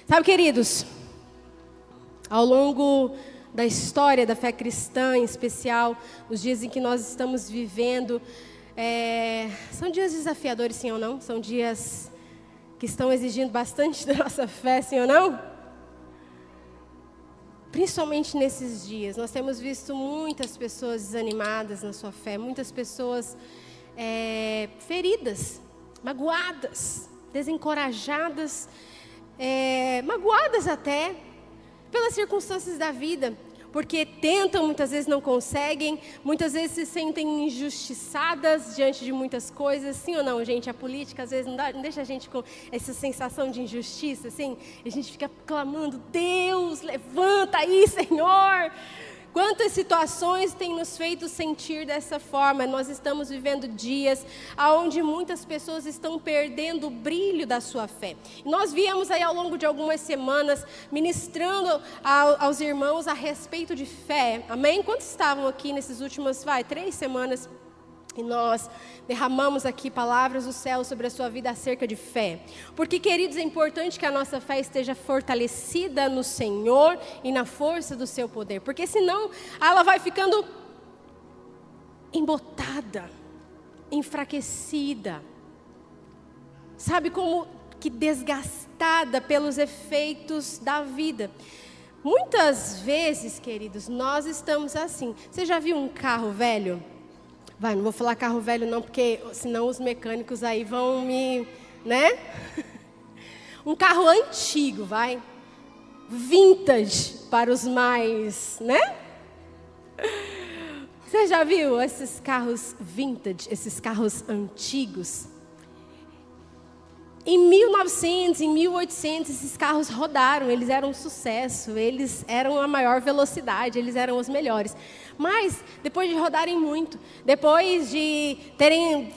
Sabe, queridos, ao longo da história da fé cristã, em especial, os dias em que nós estamos vivendo, são dias desafiadores, sim ou não? São dias que estão exigindo bastante da nossa fé, sim ou não? Principalmente nesses dias, nós temos visto muitas pessoas desanimadas na sua fé, muitas pessoas feridas, magoadas, desencorajadas, magoadas até pelas circunstâncias da vida, porque tentam, muitas vezes não conseguem, muitas vezes se sentem injustiçadas diante de muitas coisas, sim ou não, gente? A política às vezes não deixa a gente com essa sensação de injustiça, assim, e a gente fica clamando, Deus, levanta aí, Senhor! Quantas situações têm nos feito sentir dessa forma? Nós estamos vivendo dias onde muitas pessoas estão perdendo o brilho da sua fé. Nós viemos aí ao longo de algumas semanas ministrando aos irmãos a respeito de fé. Amém? Quantos estavam aqui nessas últimas 3 semanas? E nós derramamos aqui palavras do céu sobre a sua vida acerca de fé. Porque, queridos, é importante que a nossa fé esteja fortalecida no Senhor e na força do seu poder. Porque senão ela vai ficando embotada, enfraquecida. Sabe, como que desgastada pelos efeitos da vida. Muitas vezes, queridos, nós estamos assim. Você já viu um carro velho? Não vou falar carro velho não, porque senão os mecânicos aí vão me, né? Um carro antigo, vintage para os mais, né? Você já viu esses carros vintage, esses carros antigos? Em 1900, em 1800, esses carros rodaram, eles eram um sucesso, eles eram a maior velocidade, eles eram os melhores. Mas, depois de rodarem muito, depois de terem,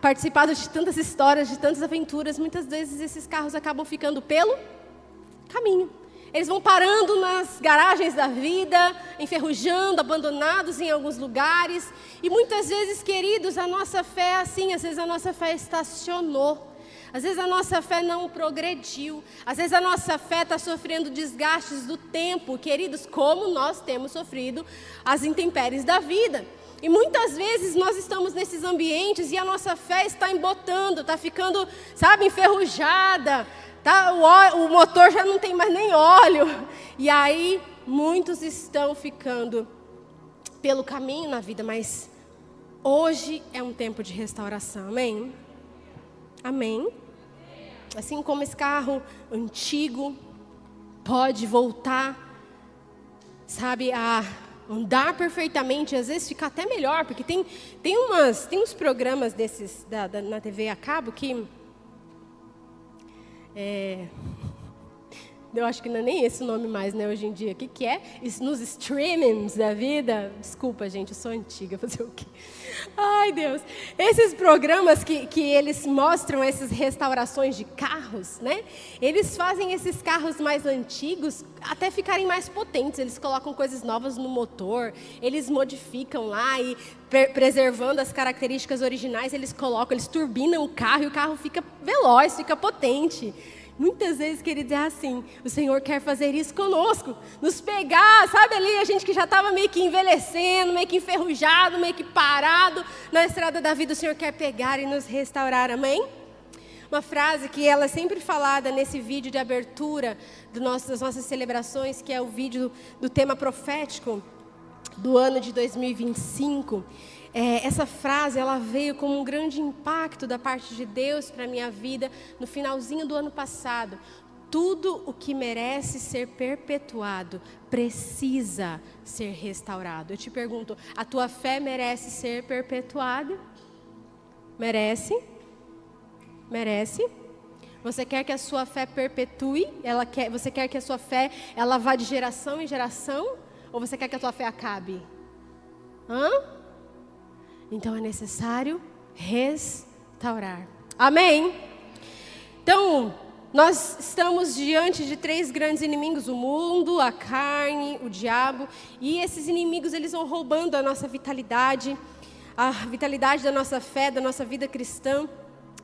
participado de tantas histórias, de tantas aventuras, muitas vezes esses carros acabam ficando pelo caminho. Eles vão parando nas garagens da vida, enferrujando, abandonados em alguns lugares. E muitas vezes, queridos, a nossa fé é assim, às vezes a nossa fé estacionou. Às vezes a nossa fé não progrediu. Às vezes a nossa fé está sofrendo desgastes do tempo. Queridos, como nós temos sofrido as intempéries da vida. E muitas vezes nós estamos nesses ambientes e a nossa fé está embotando, está ficando, enferrujada. O motor já não tem mais nem óleo. E aí muitos estão ficando pelo caminho na vida. Mas hoje é um tempo de restauração, amém? Amém? Assim como esse carro antigo pode voltar, a andar perfeitamente, às vezes ficar até melhor, porque tem uns programas desses na TV a cabo que eu acho que não é nem esse o nome mais, né, hoje em dia. O que é? Nos streamings da vida. Desculpa, gente, eu sou antiga, fazer o quê? Ai, Deus. Esses programas que eles mostram essas restaurações de carros, né? Eles fazem esses carros mais antigos até ficarem mais potentes. Eles colocam coisas novas no motor, eles modificam lá e preservando as características originais, eles turbinam o carro e o carro fica veloz, fica potente. Muitas vezes, queridos, é assim, o Senhor quer fazer isso conosco, nos pegar, ali, a gente que já estava meio que envelhecendo, meio que enferrujado, meio que parado na estrada da vida, o Senhor quer pegar e nos restaurar, amém? Uma frase que ela é sempre falada nesse vídeo de abertura das nossas celebrações, que é o vídeo do tema profético do ano de 2025, essa frase, ela veio como um grande impacto da parte de Deus para a minha vida no finalzinho do ano passado. Tudo o que merece ser perpetuado precisa ser restaurado. Eu te pergunto, a tua fé merece ser perpetuada? Merece? Merece? Você quer que a sua fé perpetue? Você quer que a sua fé ela vá de geração em geração? Ou você quer que a tua fé acabe? Então é necessário restaurar. Amém? Então, nós estamos diante de 3 grandes inimigos: o mundo, a carne, o diabo. E esses inimigos, eles vão roubando a nossa vitalidade, a vitalidade da nossa fé, da nossa vida cristã.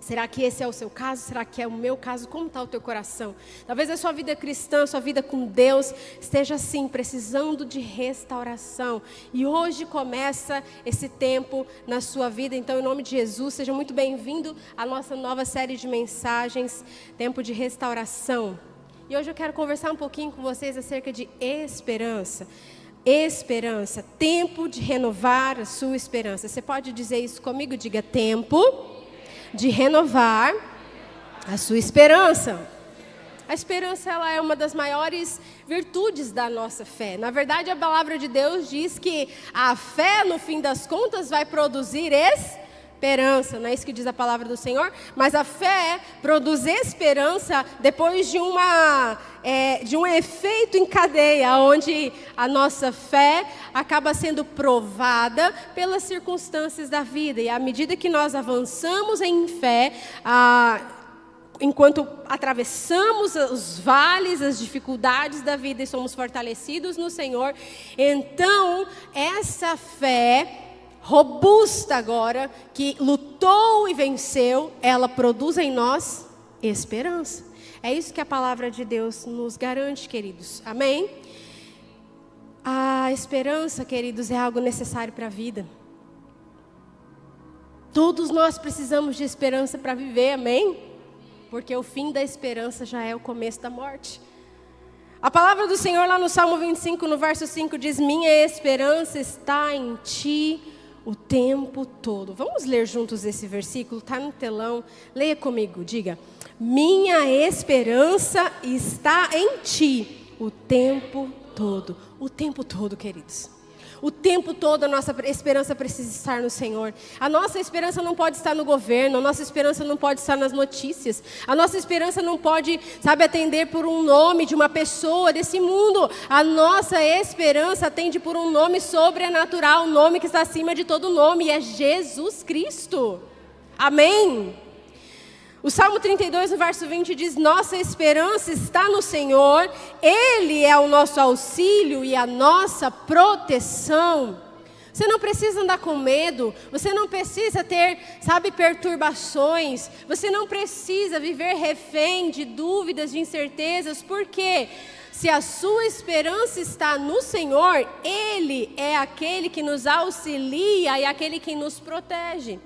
Será que esse é o seu caso? Será que é o meu caso? Como está o teu coração? Talvez a sua vida cristã, a sua vida com Deus esteja assim, precisando de restauração. E hoje começa esse tempo na sua vida. Então, em nome de Jesus, seja muito bem-vindo à nossa nova série de mensagens, Tempo de Restauração. E hoje eu quero conversar um pouquinho com vocês acerca de esperança. Esperança, tempo de renovar a sua esperança. Você pode dizer isso comigo? Diga: tempo de renovar a sua esperança. A esperança, ela é uma das maiores virtudes da nossa fé. Na verdade, a palavra de Deus diz que a fé, no fim das contas, vai produzir esperança. Não é isso que diz a palavra do Senhor? Mas a fé produz esperança depois de um efeito em cadeia, onde a nossa fé acaba sendo provada pelas circunstâncias da vida. E à medida que nós avançamos em fé, enquanto atravessamos os vales, as dificuldades da vida e somos fortalecidos no Senhor, então essa fé robusta agora, que lutou e venceu, ela produz em nós esperança. É isso que a palavra de Deus nos garante, queridos. Amém? A esperança, queridos, é algo necessário para a vida. Todos nós precisamos de esperança para viver, amém? Porque o fim da esperança já é o começo da morte. A palavra do Senhor lá no Salmo 25, no verso 5, diz: minha esperança está em ti o tempo todo. Vamos ler juntos esse versículo, está no telão. Leia comigo, diga: minha esperança está em ti o tempo todo. O tempo todo, queridos. O tempo todo a nossa esperança precisa estar no Senhor. A nossa esperança não pode estar no governo, a nossa esperança não pode estar nas notícias. A nossa esperança não pode, atender por um nome de uma pessoa desse mundo. A nossa esperança atende por um nome sobrenatural, um nome que está acima de todo nome, e é Jesus Cristo. Amém? O Salmo 32, no verso 20, diz: nossa esperança está no Senhor, Ele é o nosso auxílio e a nossa proteção. Você não precisa andar com medo, você não precisa ter, perturbações, você não precisa viver refém de dúvidas, de incertezas, porque se a sua esperança está no Senhor, Ele é aquele que nos auxilia e aquele que nos protege.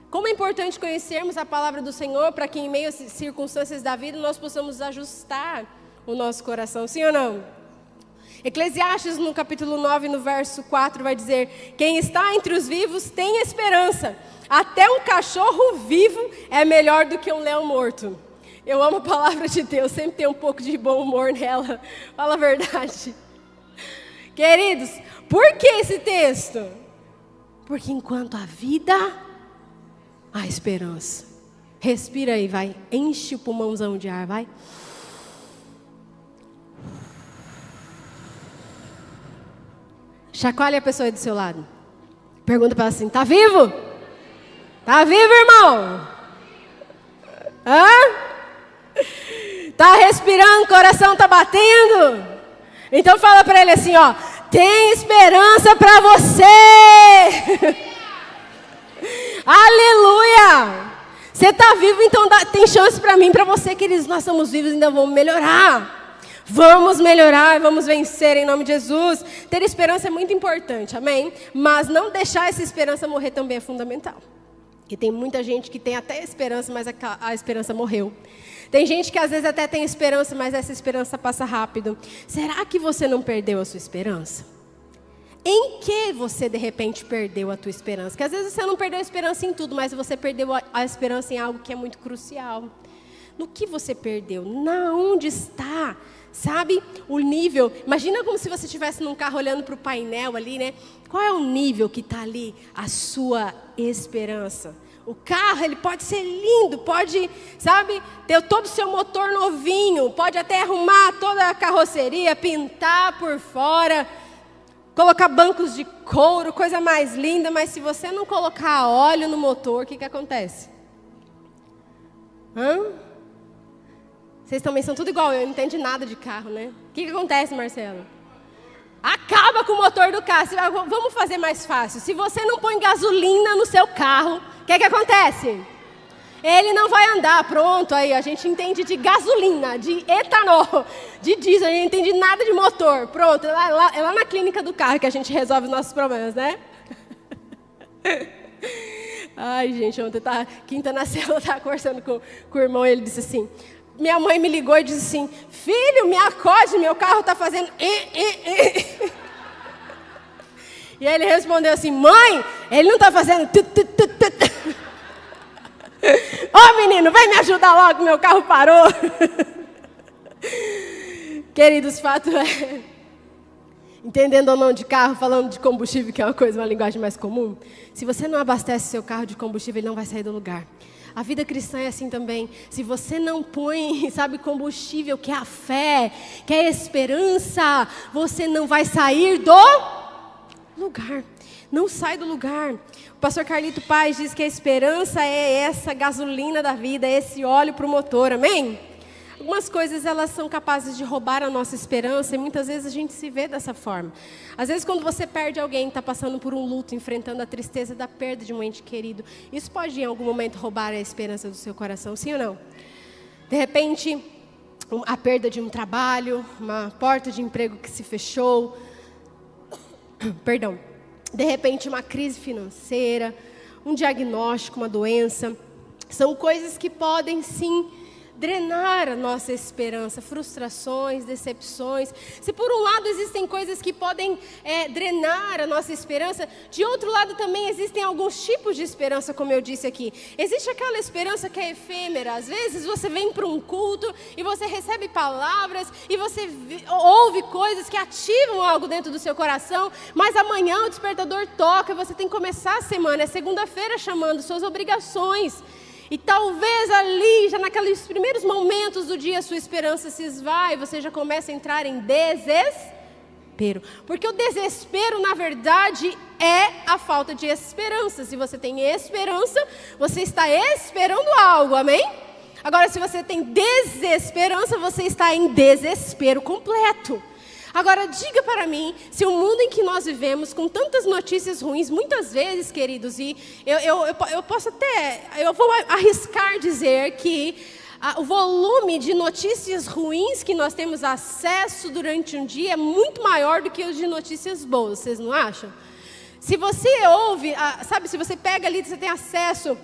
Como é importante conhecermos a palavra do Senhor para que em meio às circunstâncias da vida nós possamos ajustar o nosso coração, sim ou não? Eclesiastes no capítulo 9, no verso 4 vai dizer: quem está entre os vivos tem esperança, até um cachorro vivo é melhor do que um leão morto. Eu amo a palavra de Deus, sempre tem um pouco de bom humor nela, fala a verdade. Queridos, por que esse texto? Porque enquanto a vida, a esperança. Respira aí, vai. Enche o pulmãozão de ar, vai. Chacoalha a pessoa aí do seu lado. Pergunta para ela assim: tá vivo? Tá vivo, irmão? Hã? Tá respirando, o coração tá batendo? Então fala para ele assim, ó: tem esperança para você. Aleluia! Você está vivo, então tem chance para mim, para você, queridos. Nós estamos vivos, ainda vamos melhorar. Vamos melhorar, vamos vencer em nome de Jesus. Ter esperança é muito importante, amém? Mas não deixar essa esperança morrer também é fundamental. Porque tem muita gente que tem até esperança, mas a esperança morreu. Tem gente que às vezes até tem esperança, mas essa esperança passa rápido. Será que você não perdeu a sua esperança? Em que você de repente perdeu a tua esperança? Porque às vezes você não perdeu a esperança em tudo, mas você perdeu a esperança em algo que é muito crucial. No que você perdeu? Na onde está? O nível. Imagina como se você estivesse num carro olhando para o painel ali, né? Qual é o nível que está ali? A sua esperança. O carro, ele pode ser lindo, pode, ter todo o seu motor novinho, pode até arrumar toda a carroceria, pintar por fora, colocar bancos de couro, coisa mais linda, mas se você não colocar óleo no motor, o que acontece? Vocês também são tudo igual, eu não entendo nada de carro, né? O que acontece, Marcelo? Acaba com o motor do carro. Vamos fazer mais fácil. Se você não põe gasolina no seu carro, o que acontece? ele não vai andar. Pronto, aí a gente entende de gasolina, de etanol, de diesel, a gente não entende nada de motor. Pronto, é lá na clínica do carro que a gente resolve os nossos problemas, né? Ai, gente, ontem quinta na célula, eu estava conversando com o irmão, ele disse assim, minha mãe me ligou e disse assim, filho, me acorde, meu carro está fazendo... E aí ele respondeu assim, mãe, ele não está fazendo... Ô menino, vem me ajudar logo, meu carro parou. Queridos, fato é, entendendo ou não de carro, falando de combustível, que é uma linguagem mais comum, se você não abastece seu carro de combustível, ele não vai sair do lugar. A vida cristã é assim também. Se você não põe, combustível, que é a fé, que é a esperança, você não vai sair do lugar. Não sai do lugar. O pastor Carlito Paz diz que a esperança é essa gasolina da vida, é esse óleo para o motor, amém? Algumas coisas elas são capazes de roubar a nossa esperança e muitas vezes a gente se vê dessa forma. Às vezes quando você perde alguém, está passando por um luto, enfrentando a tristeza da perda de um ente querido, isso pode em algum momento roubar a esperança do seu coração, sim ou não? De repente, a perda de um trabalho, uma porta de emprego que se fechou, perdão, de repente uma crise financeira, um diagnóstico, uma doença, são coisas que podem sim drenar a nossa esperança, frustrações, decepções. Se por um lado existem coisas que podem drenar a nossa esperança, de outro lado também existem alguns tipos de esperança, como eu disse aqui. Existe aquela esperança que é efêmera. Às vezes você vem para um culto e você recebe palavras e você ouve coisas que ativam algo dentro do seu coração, mas amanhã o despertador toca e você tem que começar a semana, é segunda-feira chamando suas obrigações. E talvez ali, já naqueles primeiros momentos do dia, a sua esperança se esvai, você já começa a entrar em desespero. Porque o desespero, na verdade, é a falta de esperança. Se você tem esperança, você está esperando algo, amém? Agora, se você tem desesperança, você está em desespero completo. Agora, diga para mim, se o mundo em que nós vivemos, com tantas notícias ruins, muitas vezes, queridos, e eu vou arriscar dizer que o volume de notícias ruins que nós temos acesso durante um dia é muito maior do que os de notícias boas, vocês não acham? Se você ouve, se você pega ali, você tem acesso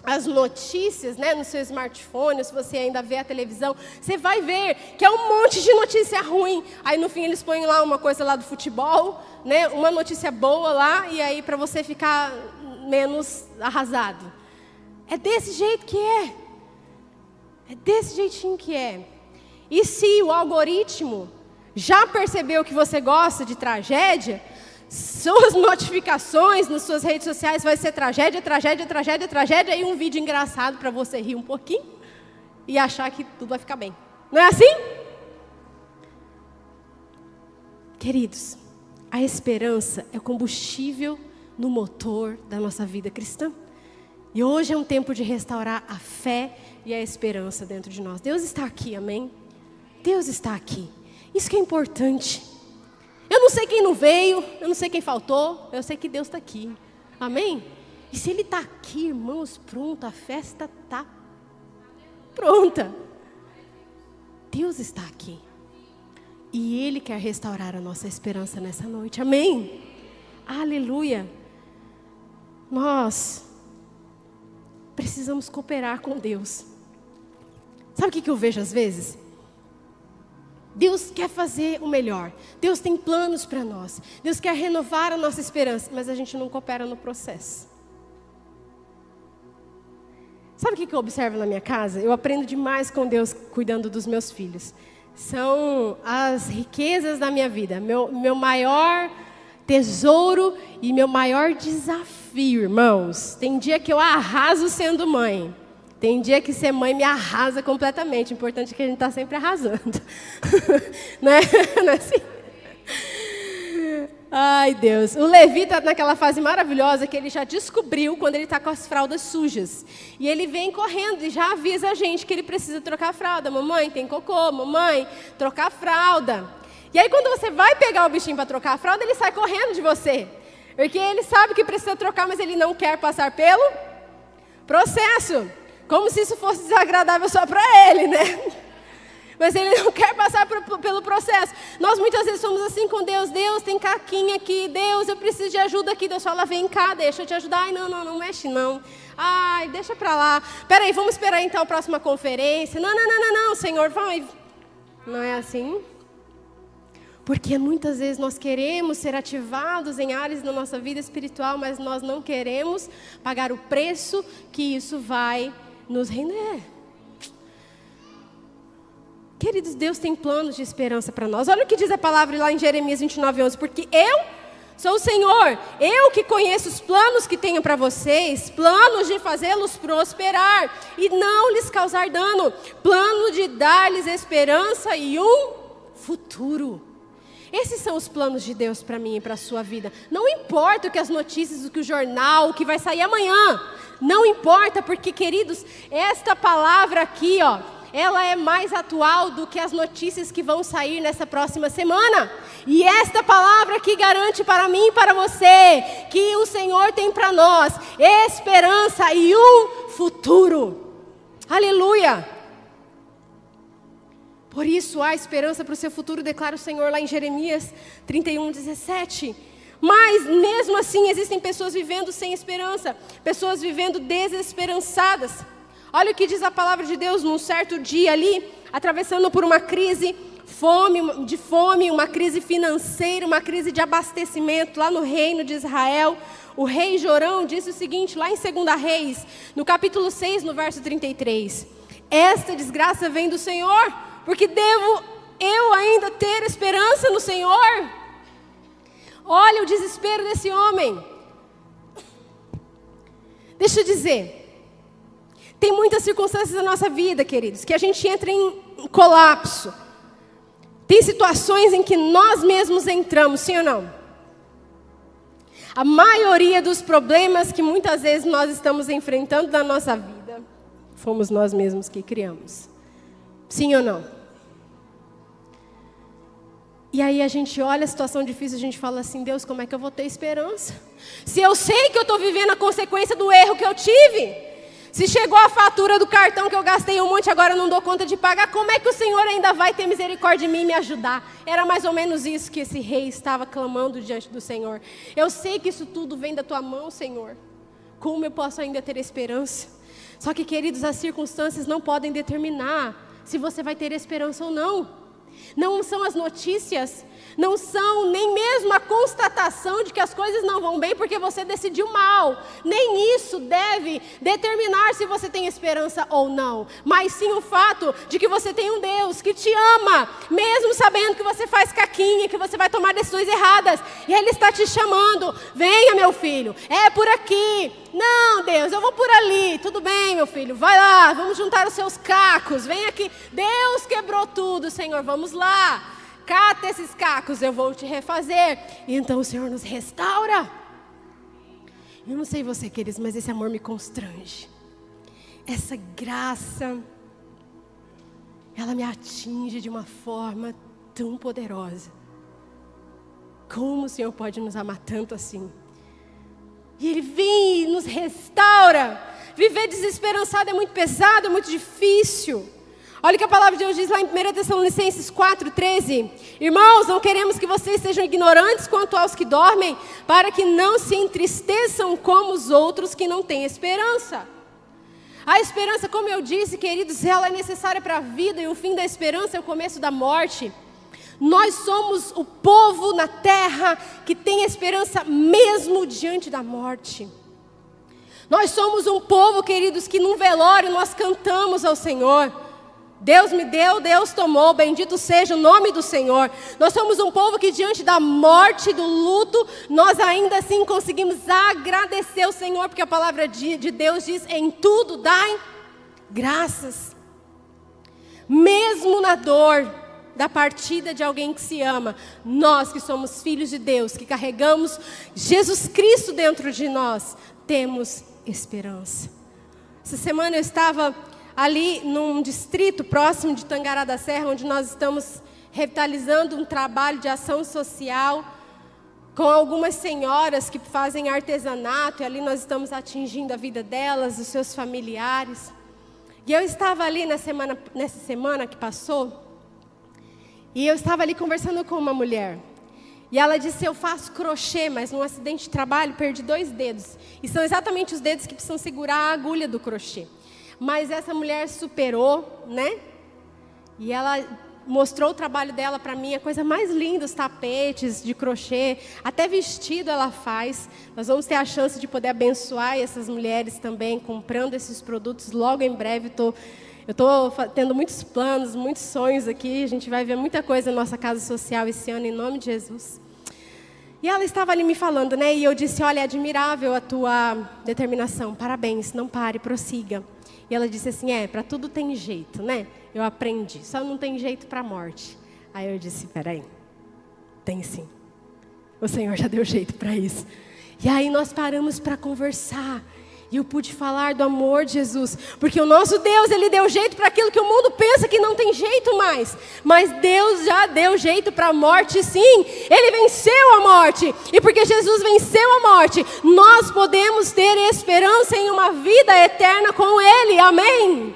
as notícias, né, no seu smartphone, se você ainda vê a televisão, você vai ver que é um monte de notícia ruim. Aí no fim eles põem lá uma coisa lá do futebol, né, uma notícia boa lá, e aí para você ficar menos arrasado. É desse jeito que é. É desse jeitinho que é. E se o algoritmo já percebeu que você gosta de tragédia, suas notificações nas suas redes sociais vai ser tragédia, tragédia, tragédia, tragédia, e um vídeo engraçado para você rir um pouquinho e achar que tudo vai ficar bem. Não é assim? Queridos, a esperança é o combustível no motor da nossa vida cristã. E hoje é um tempo de restaurar a fé e a esperança dentro de nós. Deus está aqui, amém? Deus está aqui. Isso que é importante. Eu não sei quem não veio, eu não sei quem faltou, eu sei que Deus está aqui. Amém? E se Ele está aqui, irmãos, pronto, a festa está pronta. Deus está aqui. E Ele quer restaurar a nossa esperança nessa noite. Amém? Aleluia. Nós precisamos cooperar com Deus. Sabe o que eu vejo às vezes? Deus quer fazer o melhor. Deus tem planos para nós. Deus quer renovar a nossa esperança, mas a gente não coopera no processo. Sabe o que eu observo na minha casa? Eu aprendo demais com Deus cuidando dos meus filhos. São as riquezas da minha vida. Meu maior tesouro e meu maior desafio, irmãos. Tem dia que eu arraso sendo mãe. Tem dia que ser mãe me arrasa completamente. O importante é que a gente está sempre arrasando. Não é assim? Ai, Deus. O Levi está naquela fase maravilhosa que ele já descobriu quando ele está com as fraldas sujas. E ele vem correndo e já avisa a gente que ele precisa trocar a fralda. Mamãe, tem cocô. Mamãe, trocar a fralda. E aí quando você vai pegar o bichinho para trocar a fralda, ele sai correndo de você. Porque ele sabe que precisa trocar, mas ele não quer passar pelo processo. Como se isso fosse desagradável só para ele, né? Mas ele não quer passar pelo processo. Nós muitas vezes somos assim com Deus. Deus, tem caquinha aqui. Deus, eu preciso de ajuda aqui. Deus fala, vem cá, deixa eu te ajudar. Ai, não mexe não. Ai, deixa para lá. Peraí, vamos esperar então a próxima conferência. Não, Senhor, vai. Não é assim? Porque muitas vezes nós queremos ser ativados em áreas da nossa vida espiritual, mas nós não queremos pagar o preço que isso vai nos render. Queridos, Deus tem planos de esperança para nós. Olha o que diz a palavra lá em Jeremias 29:11. Porque eu sou o Senhor, eu que conheço os planos que tenho para vocês, planos de fazê-los prosperar e não lhes causar dano, plano de dar-lhes esperança e um futuro. Esses são os planos de Deus para mim e para a sua vida. Não importa o que as notícias, o que o jornal, o que vai sair amanhã. Não importa, porque, queridos, esta palavra aqui, ó, ela é mais atual do que as notícias que vão sair nessa próxima semana. E esta palavra aqui garante para mim e para você que o Senhor tem para nós esperança e um futuro. Aleluia! Por isso há esperança para o seu futuro, declara o Senhor lá em Jeremias 31:17. Mas mesmo assim existem pessoas vivendo sem esperança, pessoas vivendo desesperançadas. Olha o que diz a palavra de Deus num certo dia ali, atravessando por uma crise de fome, uma crise financeira, uma crise de abastecimento lá no reino de Israel. O rei Jorão disse o seguinte, lá em 2 Reis, no capítulo 6, no verso 33. Esta desgraça vem do Senhor, porque devo eu ainda ter esperança no Senhor? Olha o desespero desse homem. Deixa eu dizer, tem muitas circunstâncias na nossa vida, queridos, que a gente entra em colapso. Tem situações em que nós mesmos entramos, sim ou não? A maioria dos problemas que muitas vezes nós estamos enfrentando na nossa vida, fomos nós mesmos que criamos. Sim ou não? E aí a gente olha a situação difícil, a gente fala assim, Deus, como é que eu vou ter esperança? Se eu sei que eu estou vivendo a consequência do erro que eu tive. Se chegou a fatura do cartão que eu gastei um monte, agora eu não dou conta de pagar, como é que o Senhor ainda vai ter misericórdia de mim e me ajudar? Era mais ou menos isso que esse rei estava clamando diante do Senhor. Eu sei que isso tudo vem da tua mão, Senhor. Como eu posso ainda ter esperança? Só que, queridos, as circunstâncias não podem determinar se você vai ter esperança ou não. Não são as notícias, não são nem mesmo a constatação de que as coisas não vão bem porque você decidiu mal. Nem isso deve determinar se você tem esperança ou não. Mas sim o fato de que você tem um Deus que te ama, mesmo sabendo que você faz caquinha, que você vai tomar decisões erradas. E Ele está te chamando, venha meu filho, é por aqui. Não, Deus, eu vou por ali. Tudo bem, meu filho, vai lá, vamos juntar os seus cacos. Vem aqui, Deus quebrou tudo, Senhor, vamos lá. Cata esses cacos, eu vou te refazer. E então o Senhor nos restaura. Eu não sei você, queridos, mas esse amor me constrange. Essa graça, ela me atinge de uma forma tão poderosa. Como o Senhor pode nos amar tanto assim? E Ele vem e nos restaura. Viver desesperançado é muito pesado, é muito difícil. Olha o que a palavra de Deus diz lá em 1 Tessalonicenses 4:13. Irmãos, não queremos que vocês sejam ignorantes quanto aos que dormem, para que não se entristeçam como os outros que não têm esperança. A esperança, como eu disse, queridos, ela é necessária para a vida, e o fim da esperança é o começo da morte. Nós somos o povo na terra que tem esperança mesmo diante da morte. Nós somos um povo, queridos, que num velório nós cantamos ao Senhor. Deus me deu, Deus tomou, bendito seja o nome do Senhor. Nós somos um povo que diante da morte, do luto, nós ainda assim conseguimos agradecer ao Senhor, porque a palavra de Deus diz, em tudo dai graças. Mesmo na dor da partida de alguém que se ama, nós que somos filhos de Deus, que carregamos Jesus Cristo dentro de nós, temos esperança. Essa semana eu estava ali num distrito próximo de Tangará da Serra, onde nós estamos revitalizando um trabalho de ação social com algumas senhoras que fazem artesanato, e ali nós estamos atingindo a vida delas, os seus familiares. E eu estava ali nessa semana que passou, e eu estava ali conversando com uma mulher. E ela disse, eu faço crochê, mas num acidente de trabalho perdi 2 dedos. E são exatamente os dedos que precisam segurar a agulha do crochê. Mas essa mulher superou, né? E ela mostrou o trabalho dela para mim, a coisa mais linda, os tapetes de crochê, até vestido ela faz. Nós vamos ter a chance de poder abençoar essas mulheres também, comprando esses produtos logo em breve. Eu estou tendo muitos planos, muitos sonhos aqui. A gente vai ver muita coisa na nossa casa social esse ano, em nome de Jesus. E ela estava ali me falando, né? E eu disse, olha, é admirável a tua determinação. Parabéns, não pare, prossiga. E ela disse assim, para tudo tem jeito, né? Eu aprendi, só não tem jeito para a morte. Aí eu disse, peraí, tem sim. O Senhor já deu jeito para isso. E aí nós paramos para conversar. E eu pude falar do amor de Jesus. Porque o nosso Deus, Ele deu jeito para aquilo que o mundo pensa que não tem jeito mais. Mas Deus já deu jeito para a morte, sim. Ele venceu a morte. E porque Jesus venceu a morte, nós podemos ter esperança em uma vida eterna com Ele. Amém?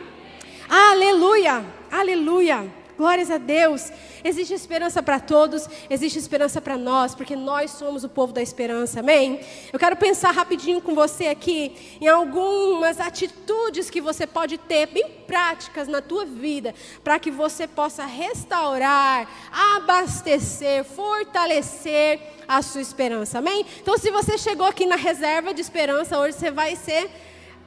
Aleluia, aleluia. Glórias a Deus. Existe esperança para todos, existe esperança para nós, porque nós somos o povo da esperança, amém? Eu quero pensar rapidinho com você aqui em algumas atitudes que você pode ter, bem práticas na tua vida, para que você possa restaurar, abastecer, fortalecer a sua esperança, amém? Então, se você chegou aqui na reserva de esperança, hoje você vai ser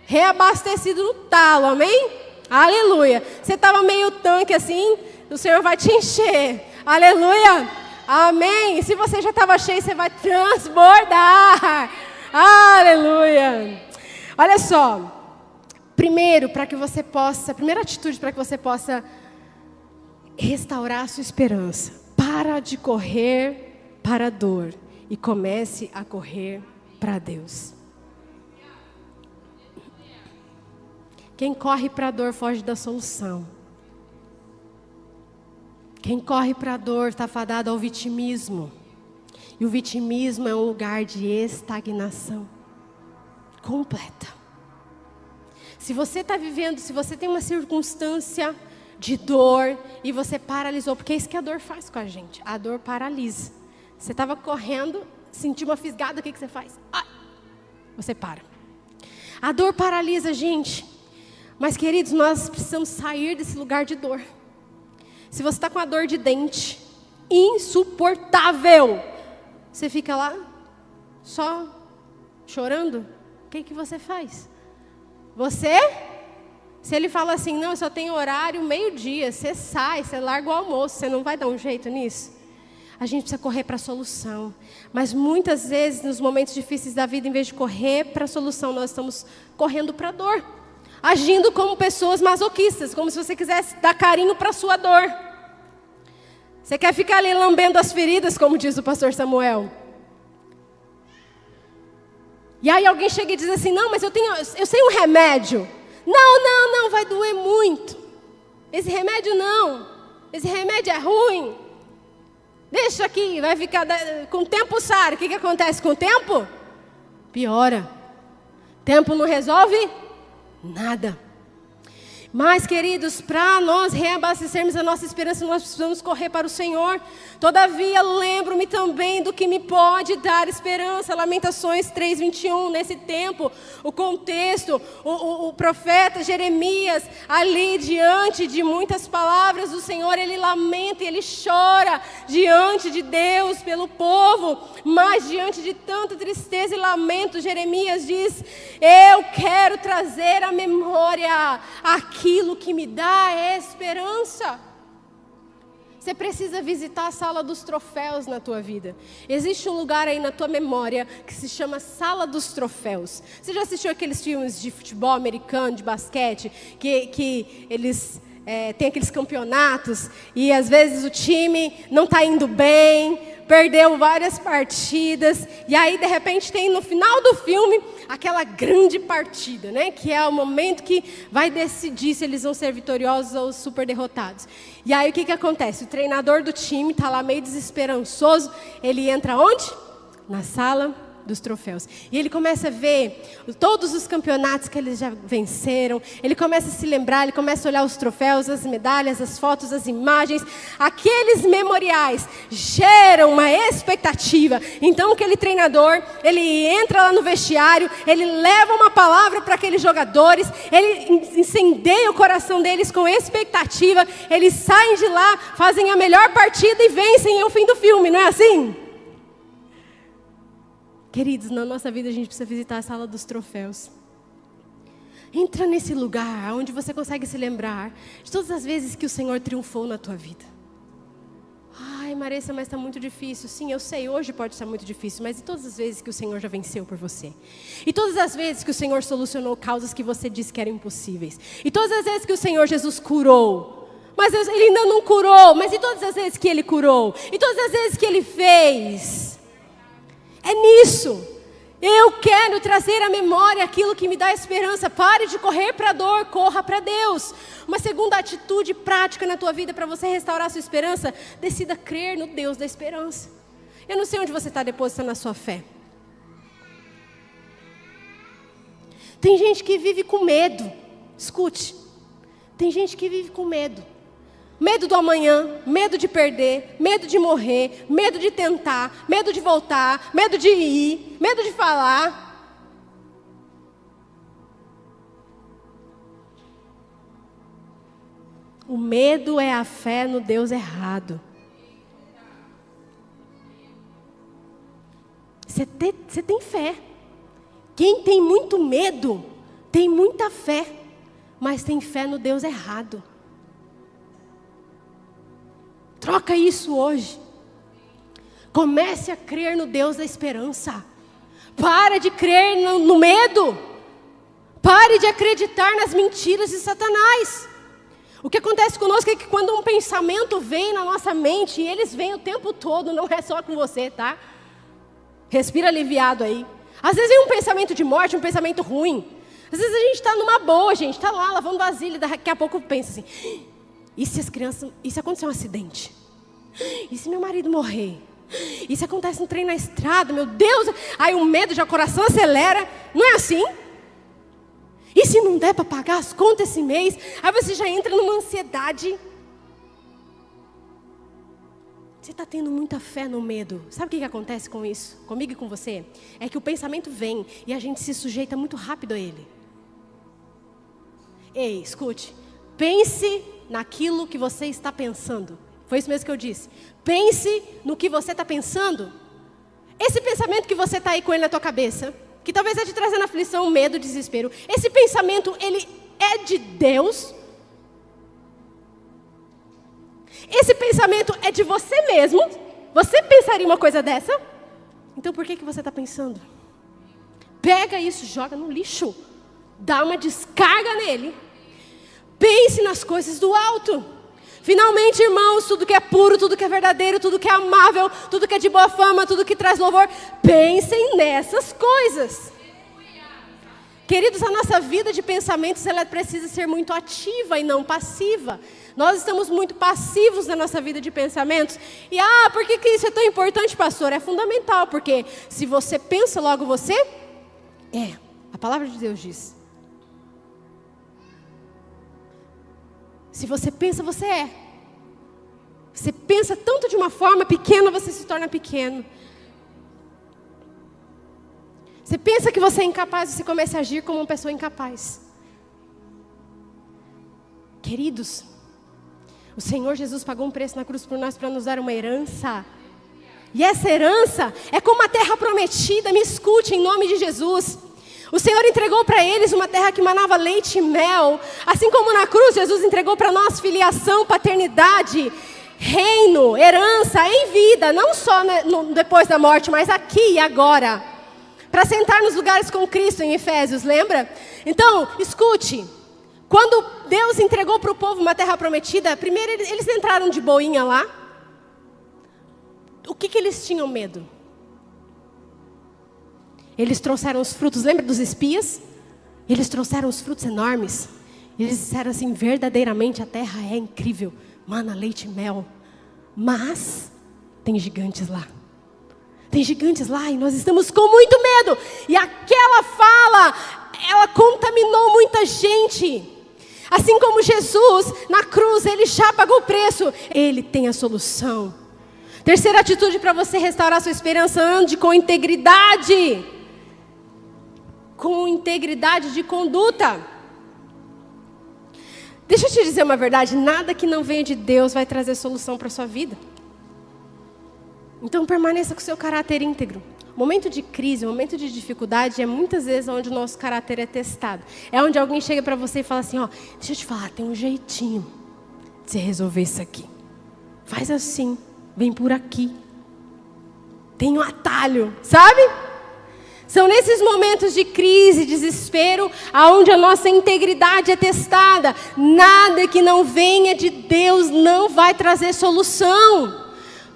reabastecido no talo, amém? Aleluia. Você estava meio tanque assim, o Senhor vai te encher. Aleluia. Amém. E se você já estava cheio, você vai transbordar. Aleluia. Olha só. Primeira atitude para que você possa restaurar a sua esperança. Para de correr para a dor e comece a correr para Deus. Quem corre para a dor foge da solução. Quem corre para a dor está fadado ao vitimismo. E o vitimismo é um lugar de estagnação completa. Se você está vivendo, se você tem uma circunstância de dor e você paralisou, porque é isso que a dor faz com a gente. A dor paralisa. Você estava correndo, sentiu uma fisgada, o que você faz? Você para. A dor paralisa a gente. Mas, queridos, nós precisamos sair desse lugar de dor. Se você está com a dor de dente insuportável, você fica lá só chorando, o que você faz? Se ele fala assim, não, eu só tenho horário meio-dia, você sai, você larga o almoço, você não vai dar um jeito nisso? A gente precisa correr para a solução. Mas muitas vezes, nos momentos difíceis da vida, em vez de correr para a solução, nós estamos correndo para a dor. Agindo como pessoas masoquistas, como se você quisesse dar carinho para a sua dor. Você quer ficar ali lambendo as feridas, como diz o pastor Samuel. E aí alguém chega e diz assim, não, mas eu sei um remédio. Não, vai doer muito. Esse remédio não. Esse remédio é ruim. Deixa aqui, vai ficar... Com o tempo sara. O que acontece com o tempo? Piora. Tempo não resolve nada. Mas, queridos, para nós reabastecermos a nossa esperança, nós precisamos correr para o Senhor. Todavia, lembro-me também do que me pode dar esperança. Lamentações 3:21, nesse tempo, o contexto, o profeta Jeremias, ali diante de muitas palavras do Senhor, ele lamenta e ele chora diante de Deus pelo povo. Mas diante de tanta tristeza e lamento, Jeremias diz, eu quero trazer à memória aquilo que me dá esperança. Você precisa visitar a sala dos troféus na tua vida. Existe um lugar aí na tua memória que se chama Sala dos Troféus. Você já assistiu aqueles filmes de futebol americano, de basquete, que eles têm aqueles campeonatos e às vezes o time não está indo bem, perdeu várias partidas, e aí de repente tem no final do filme aquela grande partida, né? Que é o momento que vai decidir se eles vão ser vitoriosos ou super derrotados. E aí o que acontece? O treinador do time está lá meio desesperançoso, ele entra onde? Na sala dos troféus. E ele começa a ver todos os campeonatos que eles já venceram. Ele começa a se lembrar, ele começa a olhar os troféus, as medalhas, as fotos, as imagens. Aqueles memoriais geram uma expectativa. Então aquele treinador, ele entra lá no vestiário, ele leva uma palavra para aqueles jogadores, ele incendeia o coração deles com expectativa, eles saem de lá, fazem a melhor partida e vencem o fim do filme, não é assim? Queridos, na nossa vida a gente precisa visitar a sala dos troféus. Entra nesse lugar onde você consegue se lembrar de todas as vezes que o Senhor triunfou na tua vida. Ai, Marissa, mas está muito difícil. Sim, eu sei, hoje pode estar muito difícil, mas e todas as vezes que o Senhor já venceu por você? E todas as vezes que o Senhor solucionou causas que você disse que eram impossíveis? E todas as vezes que o Senhor Jesus curou? Mas Ele ainda não curou, mas e todas as vezes que Ele curou? E todas as vezes que Ele fez? É nisso. Eu quero trazer à memória aquilo que me dá esperança. Pare de correr para a dor, corra para Deus. Uma segunda atitude prática na tua vida para você restaurar a sua esperança: decida crer no Deus da esperança. Eu não sei onde você está depositando a sua fé. Tem gente que vive com medo. Escute. Tem gente que vive com medo. Medo do amanhã, medo de perder, medo de morrer, medo de tentar, medo de voltar, medo de ir, medo de falar. O medo é a fé no Deus errado. Você tem fé. Quem tem muito medo, tem muita fé, mas tem fé no Deus errado. Troca isso hoje. Comece a crer no Deus da esperança. Para de crer no medo. Pare de acreditar nas mentiras de Satanás. O que acontece conosco é que quando um pensamento vem na nossa mente, e eles vêm o tempo todo, não é só com você, tá? Respira aliviado aí. Às vezes vem um pensamento de morte, um pensamento ruim. Às vezes a gente está numa boa, gente, está lá lavando vasilha, daqui a pouco pensa assim: e se as crianças, e se acontecer um acidente? E se meu marido morrer? E se acontece um trem na estrada? Meu Deus! Aí o medo, já o coração acelera. Não é assim? E se não der para pagar as contas esse mês? Aí você já entra numa ansiedade. Você está tendo muita fé no medo. Sabe o que acontece com isso? Comigo e com você? É que o pensamento vem e a gente se sujeita muito rápido a ele. Ei, escute. Pense naquilo que você está pensando. Foi isso mesmo que eu disse. Pense no que você está pensando. Esse pensamento que você está aí com ele na tua cabeça, que talvez é te trazendo aflição, medo, desespero. Esse pensamento, ele é de Deus? Esse pensamento é de você mesmo? Você pensaria uma coisa dessa? Então por que você está pensando? Pega isso, joga no lixo. Dá uma descarga nele. Pense nas coisas do alto. Finalmente, irmãos, tudo que é puro, tudo que é verdadeiro, tudo que é amável, tudo que é de boa fama, tudo que traz louvor, pensem nessas coisas. Queridos, a nossa vida de pensamentos, ela precisa ser muito ativa e não passiva. Nós estamos muito passivos na nossa vida de pensamentos. E, por que isso é tão importante, pastor? É fundamental, porque se você pensa, logo você é. A palavra de Deus diz. Se você pensa, você é. Você pensa tanto de uma forma pequena, você se torna pequeno. Você pensa que você é incapaz, você começa a agir como uma pessoa incapaz. Queridos, o Senhor Jesus pagou um preço na cruz por nós para nos dar uma herança. E essa herança é como a terra prometida. Me escute em nome de Jesus. O Senhor entregou para eles uma terra que manava leite e mel. Assim como na cruz, Jesus entregou para nós filiação, paternidade, reino, herança em vida. Não só depois da morte, mas aqui e agora. Para sentar nos lugares com Cristo em Efésios, lembra? Então, escute. Quando Deus entregou para o povo uma terra prometida, primeiro eles entraram de boinha lá. O que eles tinham medo? Eles trouxeram os frutos, lembra dos espias? Eles trouxeram os frutos enormes. Eles disseram assim: verdadeiramente a terra é incrível, mana, leite e mel. Mas tem gigantes lá. Tem gigantes lá e nós estamos com muito medo. E aquela fala, ela contaminou muita gente. Assim como Jesus, na cruz, ele já pagou o preço. Ele tem a solução. Terceira atitude para você restaurar sua esperança: ande com integridade. Com integridade de conduta. Deixa eu te dizer uma verdade: nada que não venha de Deus vai trazer solução para a sua vida. Então permaneça com o seu caráter íntegro. Momento de crise, momento de dificuldade é muitas vezes onde o nosso caráter é testado. É onde alguém chega para você e fala assim, ó, deixa eu te falar, tem um jeitinho de você resolver isso aqui. Faz assim, vem por aqui. Tem um atalho, sabe? São nesses momentos de crise, desespero, aonde a nossa integridade é testada. Nada que não venha de Deus não vai trazer solução.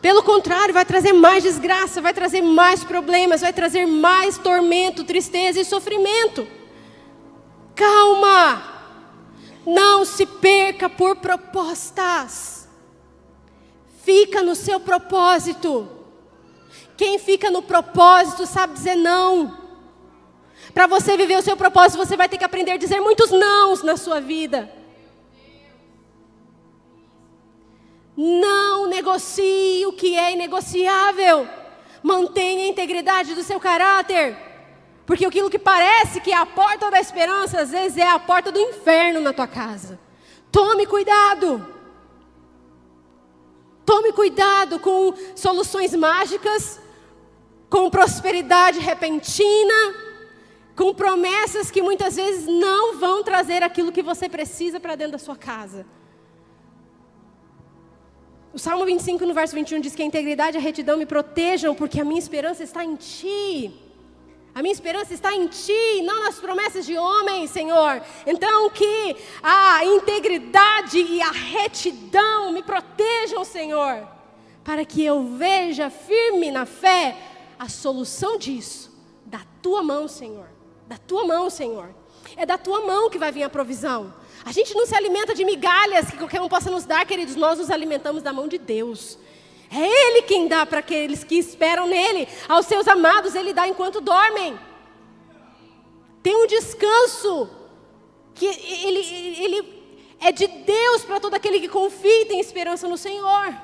Pelo contrário, vai trazer mais desgraça, vai trazer mais problemas, vai trazer mais tormento, tristeza e sofrimento. Calma! Não se perca por propostas. Fica no seu propósito. Quem fica no propósito sabe dizer não. Para você viver o seu propósito, você vai ter que aprender a dizer muitos nãos na sua vida. Não negocie o que é inegociável. Mantenha a integridade do seu caráter. Porque aquilo que parece que é a porta da esperança, às vezes é a porta do inferno na tua casa. Tome cuidado. Tome cuidado com soluções mágicas, com prosperidade repentina, com promessas que muitas vezes não vão trazer aquilo que você precisa para dentro da sua casa. O Salmo 25, no verso 21, diz que a integridade e a retidão me protejam, porque a minha esperança está em Ti. A minha esperança está em Ti, não nas promessas de homens, Senhor. Então que a integridade e a retidão me protejam, Senhor, para que eu veja firme na fé a solução disso, da Tua mão, Senhor. Da Tua mão, Senhor. É da Tua mão que vai vir a provisão. A gente não se alimenta de migalhas que qualquer um possa nos dar, queridos. Nós nos alimentamos da mão de Deus. É Ele quem dá para aqueles que esperam nele. Aos seus amados Ele dá enquanto dormem. Tem um descanso que ele é de Deus para todo aquele que confia e tem esperança no Senhor.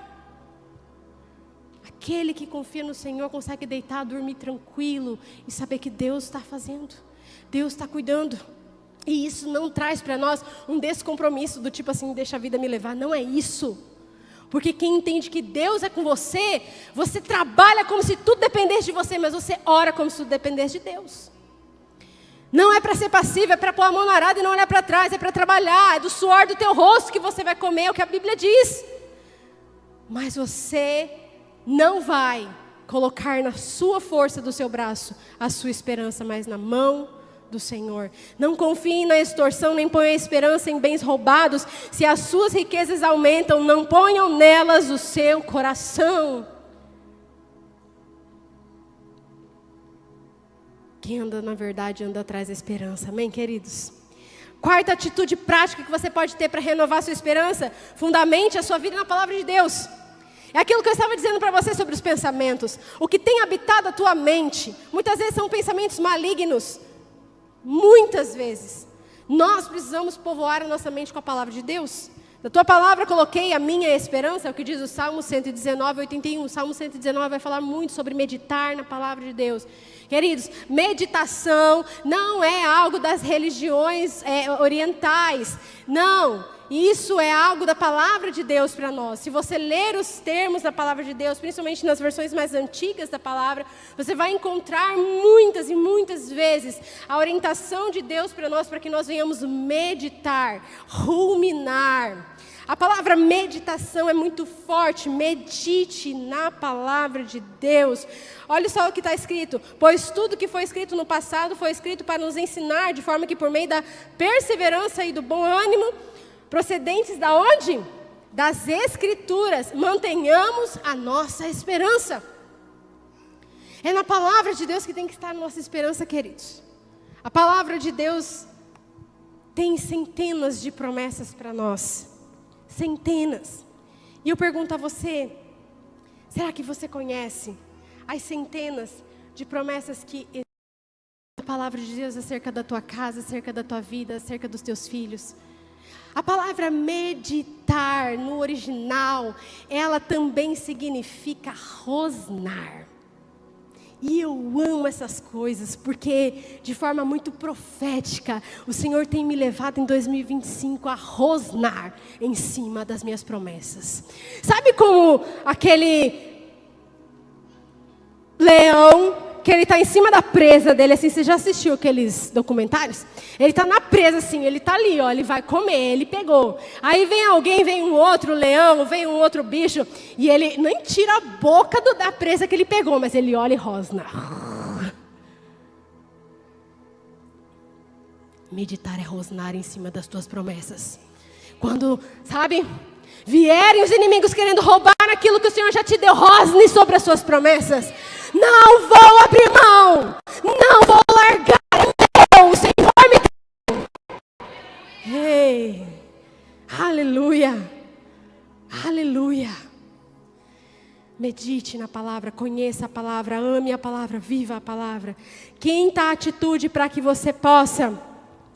Aquele que confia no Senhor consegue deitar, dormir tranquilo e saber que Deus está fazendo. Deus está cuidando. E isso não traz para nós um descompromisso do tipo assim, deixa a vida me levar. Não é isso. Porque quem entende que Deus é com você, você trabalha como se tudo dependesse de você, mas você ora como se tudo dependesse de Deus. Não é para ser passivo, é para pôr a mão na arada e não olhar para trás, é para trabalhar, é do suor do teu rosto que você vai comer, é o que a Bíblia diz. Mas você não vai colocar na sua força do seu braço a sua esperança, mas na mão do Senhor. Não confie na extorsão, nem ponha a esperança em bens roubados. Se as suas riquezas aumentam, não ponham nelas o seu coração. Quem anda na verdade anda atrás da esperança. Amém, queridos? Quarta atitude prática que você pode ter para renovar a sua esperança: fundamente a sua vida na palavra de Deus. É aquilo que eu estava dizendo para você sobre os pensamentos. O que tem habitado a tua mente, muitas vezes são pensamentos malignos. Muitas vezes. Nós precisamos povoar a nossa mente com a palavra de Deus. Da tua palavra coloquei a minha esperança, é o que diz o Salmo 119, 81. O Salmo 119 vai falar muito sobre meditar na palavra de Deus. Queridos, meditação não é algo das religiões orientais. Não. Isso é algo da palavra de Deus para nós. Se você ler os termos da palavra de Deus, principalmente nas versões mais antigas da palavra, você vai encontrar muitas e muitas vezes a orientação de Deus para nós, para que nós venhamos meditar, ruminar. A palavra meditação é muito forte. Medite na palavra de Deus. Olha só o que está escrito. Pois tudo que foi escrito no passado foi escrito para nos ensinar, de forma que por meio da perseverança e do bom ânimo, procedentes da onde? Das Escrituras, mantenhamos a nossa esperança. É na palavra de Deus que tem que estar a nossa esperança, queridos. A palavra de Deus tem centenas de promessas para nós. Centenas. E eu pergunto a você, será que você conhece as centenas de promessas que a palavra de Deus acerca da tua casa, acerca da tua vida, acerca dos teus filhos. A palavra meditar no original, ela também significa rosnar. E eu amo essas coisas, porque de forma muito profética, o Senhor tem me levado em 2025 a rosnar em cima das minhas promessas. Sabe como aquele leão, que ele está em cima da presa dele, assim, você já assistiu aqueles documentários? Ele está na presa, assim, ele está ali, ó, ele vai comer, ele pegou. Aí vem alguém, vem um outro leão, vem um outro bicho, e ele nem tira a boca da presa que ele pegou, mas ele olha e rosna. Meditar é rosnar em cima das tuas promessas. Quando, sabe, vierem os inimigos querendo roubar aquilo que o Senhor já te deu, rosne sobre as suas promessas. Não vou abrir mão, não vou largar, o Senhor me deu. Ei, aleluia, aleluia. Medite na palavra, conheça a palavra, ame a palavra, viva a palavra. Quinta atitude para que você possa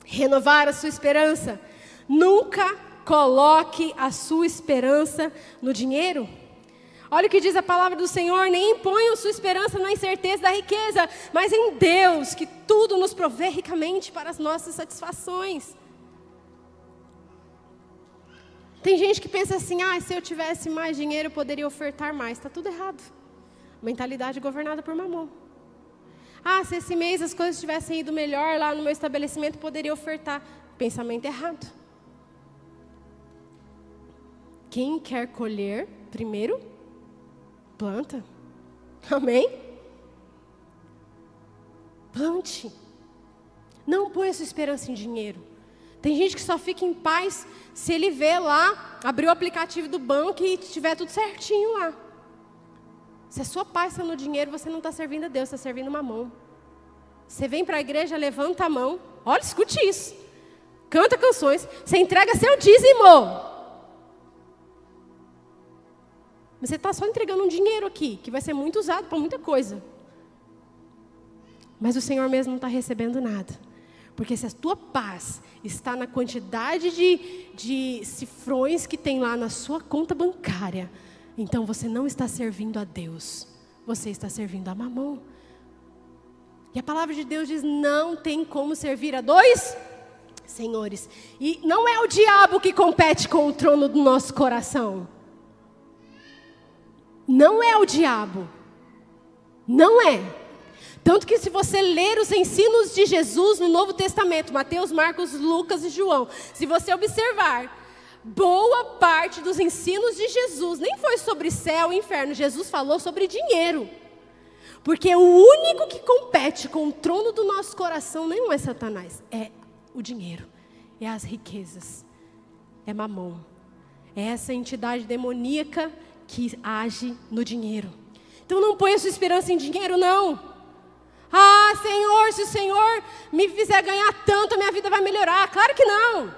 renovar a sua esperança: nunca coloque a sua esperança no dinheiro. Olha o que diz a palavra do Senhor: nem imponham sua esperança na incerteza da riqueza, mas em Deus, que tudo nos provê ricamente para as nossas satisfações. Tem gente que pensa assim: se eu tivesse mais dinheiro eu poderia ofertar mais. Está tudo errado. Mentalidade governada por mamão. Se esse mês as coisas tivessem ido melhor lá no meu estabelecimento, eu poderia ofertar. Pensamento errado. Quem quer colher, primeiro planta. Amém? Plante. Não ponha sua esperança em dinheiro. Tem gente que só fica em paz se ele vê lá, abrir o aplicativo do banco e tiver tudo certinho lá. Se a sua paz está no dinheiro, você não está servindo a Deus, está servindo mamão. Você vem para a igreja, levanta a mão. Olha, escute isso. Canta canções. Você entrega seu dízimo. Mas você está só entregando um dinheiro aqui, que vai ser muito usado para muita coisa. Mas o Senhor mesmo não está recebendo nada. Porque se a tua paz está na quantidade de cifrões que tem lá na sua conta bancária, então você não está servindo a Deus. Você está servindo a mamão. E a palavra de Deus diz: não tem como servir a dois senhores. E não é o diabo que compete com o trono do nosso coração. Não é o diabo. Não é. Tanto que se você ler os ensinos de Jesus no Novo Testamento, Mateus, Marcos, Lucas e João, se você observar, boa parte dos ensinos de Jesus nem foi sobre céu e inferno. Jesus falou sobre dinheiro. Porque o único que compete com o trono do nosso coração não é Satanás, é o dinheiro, é as riquezas, é mamão. É essa entidade demoníaca que age no dinheiro. Então não ponha sua esperança em dinheiro, não. Senhor, se o Senhor me fizer ganhar tanto, a minha vida vai melhorar. Claro que não.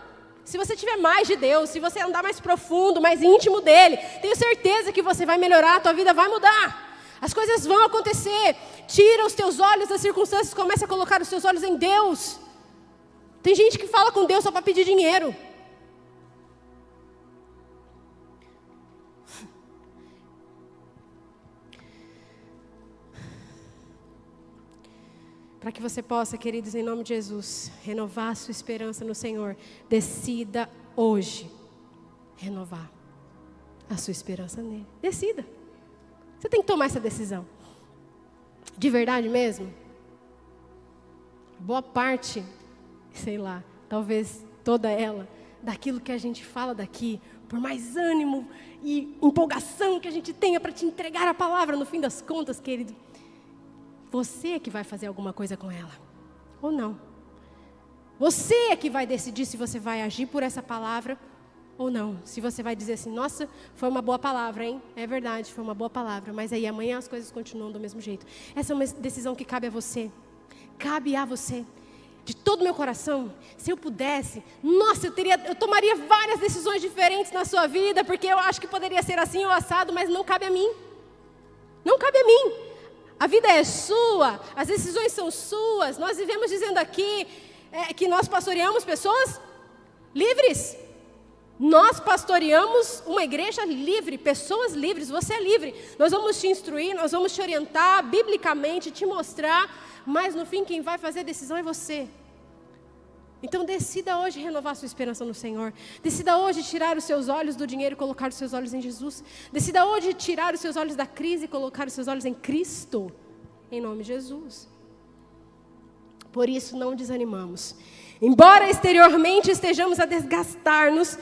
Se você tiver mais de Deus, se você andar mais profundo, mais íntimo dEle, tenho certeza que você vai melhorar, a tua vida vai mudar. As coisas vão acontecer. Tira os teus olhos das circunstâncias, começa a colocar os teus olhos em Deus. Tem gente que fala com Deus só para pedir dinheiro. Para que você possa, queridos, em nome de Jesus, renovar a sua esperança no Senhor, decida hoje renovar a sua esperança nele. Decida. Você tem que tomar essa decisão. De verdade mesmo? Boa parte, sei lá, talvez toda ela, daquilo que a gente fala daqui, por mais ânimo e empolgação que a gente tenha para te entregar a palavra, no fim das contas, querido, você é que vai fazer alguma coisa com ela, ou não. Você é que vai decidir se você vai agir por essa palavra ou não. Se você vai dizer assim: nossa, foi uma boa palavra, hein? É verdade, foi uma boa palavra, mas aí amanhã as coisas continuam do mesmo jeito. Essa é uma decisão que cabe a você. Cabe a você. De todo o meu coração, se eu pudesse, nossa, eu tomaria várias decisões diferentes na sua vida, porque eu acho que poderia ser assim ou assado, mas não cabe a mim. Não cabe a mim. A vida é sua, as decisões são suas. Nós vivemos dizendo aqui que nós pastoreamos pessoas livres. Nós pastoreamos uma igreja livre, pessoas livres, você é livre. Nós vamos te instruir, nós vamos te orientar biblicamente, te mostrar, mas no fim quem vai fazer a decisão é você. Então decida hoje renovar sua esperança no Senhor. Decida hoje tirar os seus olhos do dinheiro e colocar os seus olhos em Jesus. Decida hoje tirar os seus olhos da crise e colocar os seus olhos em Cristo, em nome de Jesus. Por isso não desanimamos. Embora exteriormente estejamos a desgastar-nos,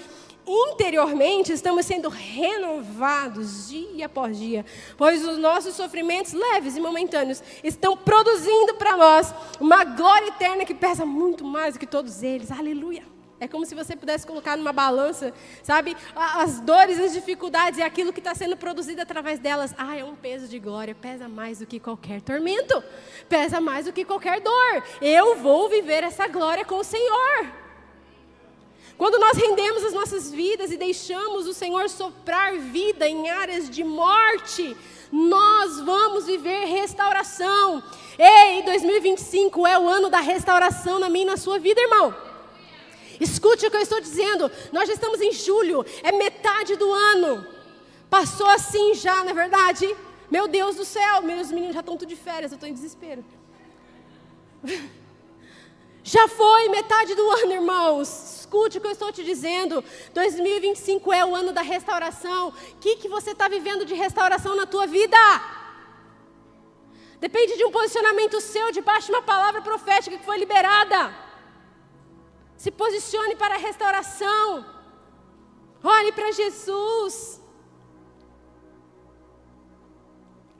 interiormente estamos sendo renovados dia após dia, pois os nossos sofrimentos leves e momentâneos estão produzindo para nós uma glória eterna que pesa muito mais do que todos eles. Aleluia! É como se você pudesse colocar numa balança, sabe? As dores, as dificuldades e aquilo que está sendo produzido através delas. É um peso de glória, pesa mais do que qualquer tormento, pesa mais do que qualquer dor. Eu vou viver essa glória com o Senhor. Quando nós rendemos as nossas vidas e deixamos o Senhor soprar vida em áreas de morte, nós vamos viver restauração. Ei, 2025 é o ano da restauração na minha e na sua vida, irmão. Escute o que eu estou dizendo. Nós já estamos em julho, é metade do ano. Passou assim já, não é verdade? Meu Deus do céu, meus meninos já estão tudo de férias, eu estou em desespero. Já foi metade do ano, irmãos. Escute o que eu estou te dizendo. 2025 é o ano da restauração. O que você está vivendo de restauração na tua vida? Depende de um posicionamento seu debaixo de uma palavra profética que foi liberada. Se posicione para a restauração. Olhe para Jesus.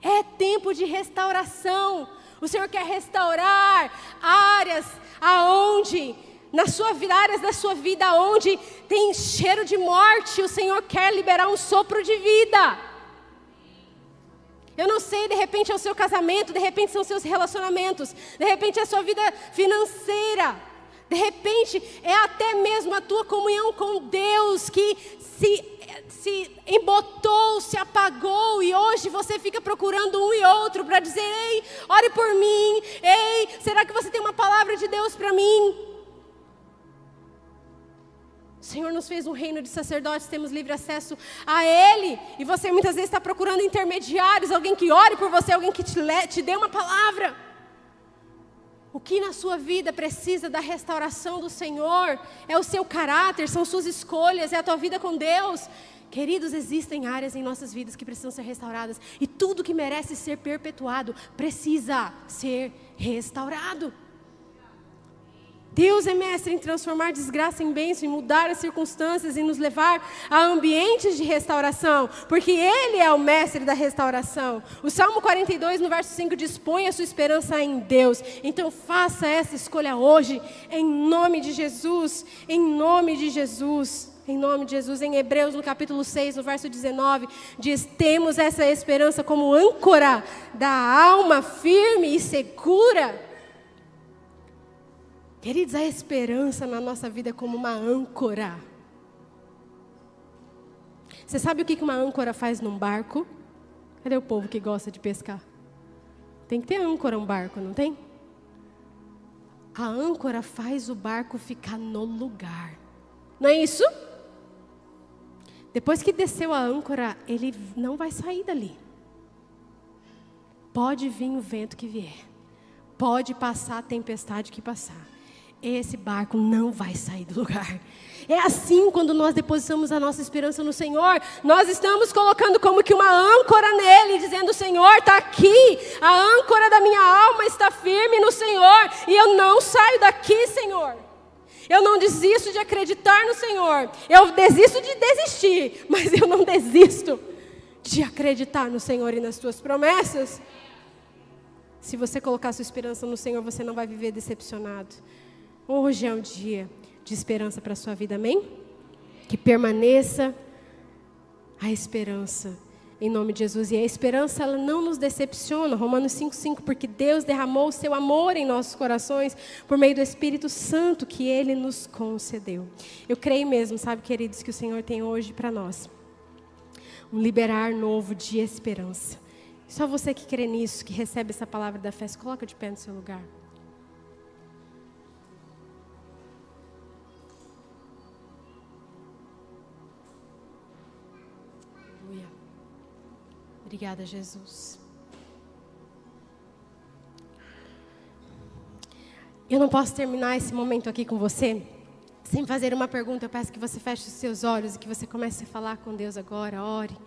É tempo de restauração. O Senhor quer restaurar áreas aonde, na sua vida, áreas da sua vida onde tem cheiro de morte. O Senhor quer liberar um sopro de vida. Eu não sei, de repente é o seu casamento, de repente são os seus relacionamentos, de repente é a sua vida financeira. De repente, é até mesmo a tua comunhão com Deus que se embotou, se apagou. E hoje você fica procurando um e outro para dizer: ei, ore por mim. Ei, será que você tem uma palavra de Deus para mim? O Senhor nos fez um reino de sacerdotes, temos livre acesso a Ele. E você muitas vezes está procurando intermediários, alguém que ore por você, alguém que te dê uma palavra. O que na sua vida precisa da restauração do Senhor é o seu caráter, são suas escolhas, é a tua vida com Deus. Queridos, existem áreas em nossas vidas que precisam ser restauradas. E tudo que merece ser perpetuado precisa ser restaurado. Deus é mestre em transformar desgraça em bênção, em mudar as circunstâncias e nos levar a ambientes de restauração, porque Ele é o mestre da restauração. O Salmo 42, no verso 5, diz: põe a sua esperança em Deus. Então faça essa escolha hoje, em nome de Jesus, em nome de Jesus. Em nome de Jesus, em Hebreus, no capítulo 6, no verso 19, diz: temos essa esperança como âncora da alma firme e segura. Queridos, a esperança na nossa vida é como uma âncora. Você sabe o que uma âncora faz num barco? Cadê o povo que gosta de pescar? Tem que ter âncora um barco, não tem? A âncora faz o barco ficar no lugar. Não é isso? Depois que desceu a âncora, ele não vai sair dali. Pode vir o vento que vier. Pode passar a tempestade que passar. Esse barco não vai sair do lugar. É assim quando nós depositamos a nossa esperança no Senhor. Nós estamos colocando como que uma âncora nele, dizendo: Senhor, está aqui. A âncora da minha alma está firme no Senhor. E eu não saio daqui, Senhor. Eu não desisto de acreditar no Senhor. Eu desisto de desistir, mas eu não desisto de acreditar no Senhor e nas tuas promessas. Se você colocar sua esperança no Senhor, você não vai viver decepcionado. Hoje é um dia de esperança para a sua vida, amém? Que permaneça a esperança, em nome de Jesus. E a esperança, ela não nos decepciona. Romanos 5,5, porque Deus derramou o seu amor em nossos corações por meio do Espírito Santo que Ele nos concedeu. Eu creio mesmo, sabe, queridos, que o Senhor tem hoje para nós um liberar novo de esperança. Só você que crê nisso, que recebe essa palavra da fé, se coloca de pé no seu lugar. Aleluia. Obrigada, Jesus. Eu não posso terminar esse momento aqui com você sem fazer uma pergunta. Eu peço que você feche os seus olhos e que você comece a falar com Deus agora. Ore.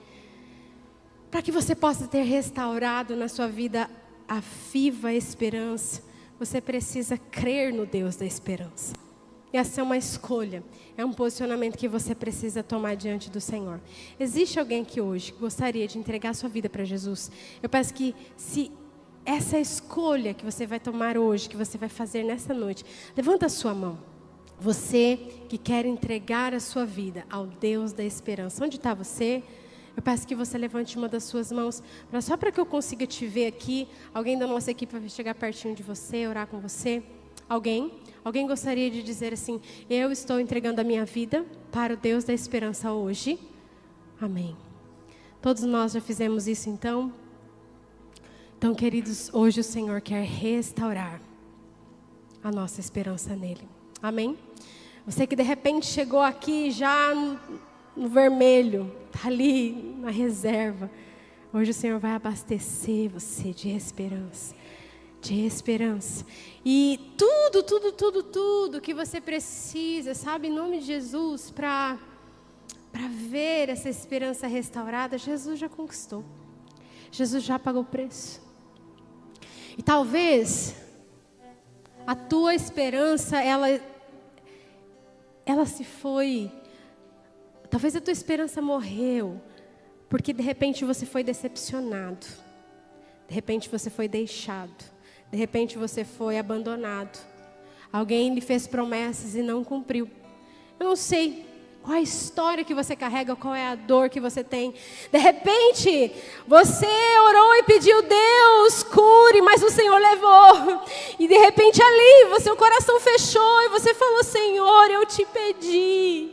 Para que você possa ter restaurado na sua vida a viva esperança, você precisa crer no Deus da esperança. E essa é uma escolha, é um posicionamento que você precisa tomar diante do Senhor. Existe alguém que hoje gostaria de entregar a sua vida para Jesus? Eu peço que, se essa escolha que você vai tomar hoje, que você vai fazer nessa noite, levanta a sua mão. Você que quer entregar a sua vida ao Deus da esperança. Onde está você? Eu peço que você levante uma das suas mãos, só para que eu consiga te ver aqui. Alguém da nossa equipe vai chegar pertinho de você, orar com você. Alguém? Alguém gostaria de dizer assim: eu estou entregando a minha vida para o Deus da esperança hoje? Amém. Todos nós já fizemos isso então? Então, queridos, hoje o Senhor quer restaurar a nossa esperança nele. Amém? Você que de repente chegou aqui já no vermelho, está ali na reserva. Hoje o Senhor vai abastecer você de esperança. De esperança. E tudo que você precisa, sabe, em nome de Jesus, para ver essa esperança restaurada, Jesus já conquistou. Jesus já pagou o preço. E talvez a tua esperança, ela se foi. Talvez a tua esperança morreu, porque de repente você foi decepcionado. De repente você foi deixado. De repente você foi abandonado. Alguém lhe fez promessas e não cumpriu. Eu não sei qual a história que você carrega, qual é a dor que você tem. De repente, você orou e pediu: Deus, cure, mas o Senhor levou. E de repente ali, seu coração fechou e você falou: Senhor, eu te pedi.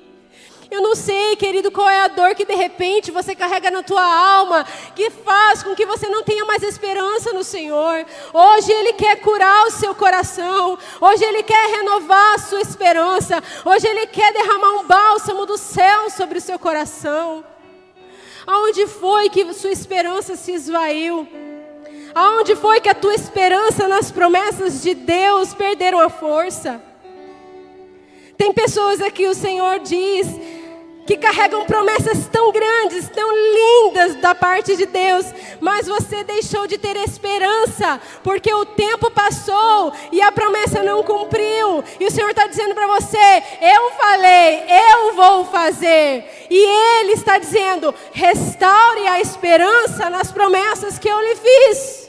Eu não sei, querido, qual é a dor que de repente você carrega na tua alma, que faz com que você não tenha mais esperança no Senhor. Hoje Ele quer curar o seu coração. Hoje Ele quer renovar a sua esperança. Hoje Ele quer derramar um bálsamo do céu sobre o seu coração. Aonde foi que sua esperança se esvaiu? Aonde foi que a tua esperança nas promessas de Deus perderam a força? Tem pessoas aqui, o Senhor diz, que carregam promessas tão grandes, tão lindas da parte de Deus, mas você deixou de ter esperança, porque o tempo passou e a promessa não cumpriu. E o Senhor está dizendo para você: eu falei, eu vou fazer. E Ele está dizendo: restaure a esperança nas promessas que eu lhe fiz.